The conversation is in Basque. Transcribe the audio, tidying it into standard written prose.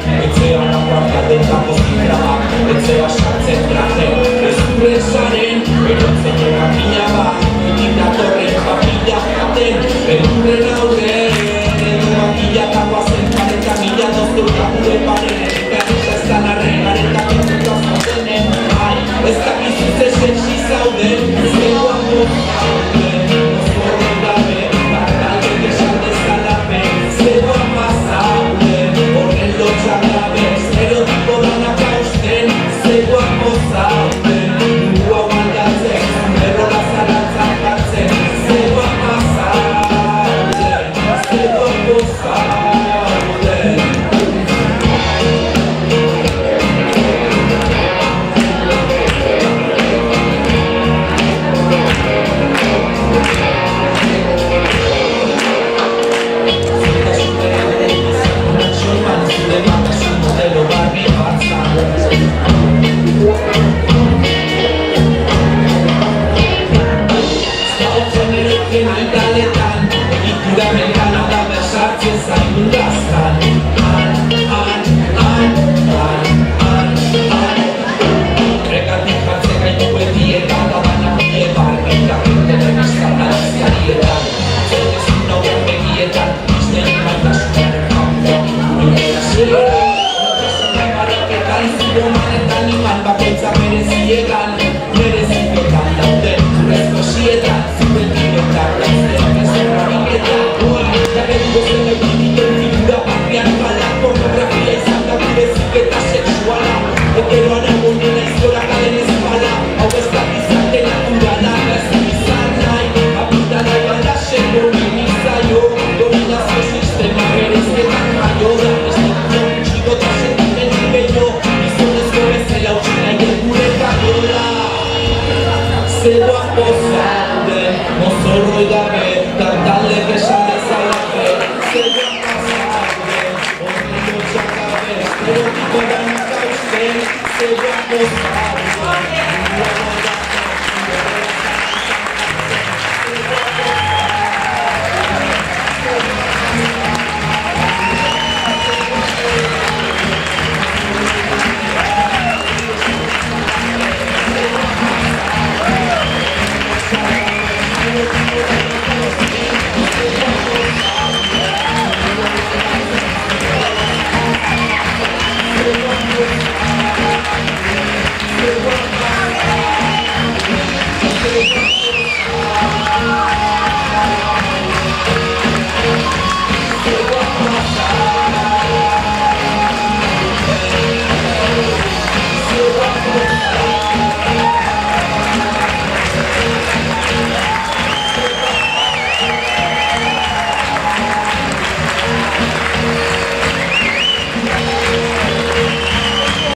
Etxea nagoartatentako zifra bat, etxea sartzen traje ezurrezaren, erotzen makina bat, ikin datorren papilla jaten, edurren aurren, edo makilla takoazen pareta mila dozturka gure paren, eta ez da narregaren eta pintuta zaudenen, ai, ez dakizu ze sexi zauden, zegoan zauden, mozkorren gabe, barraldek esan dezalapen, zegoan bazauden, horren lotxan gabe, estereotipo danak hausten, zegoan zauden, mundu hau aldatzen, berrola zalantzak hartzen, zegoan bazauden, zegoan zauden. Zegoan zauden, mozorroi gabe, tartalek esan dezalape. Zegoan zauden, horren lotxak gabe, estereotipo danak hausten, zegoan zauden.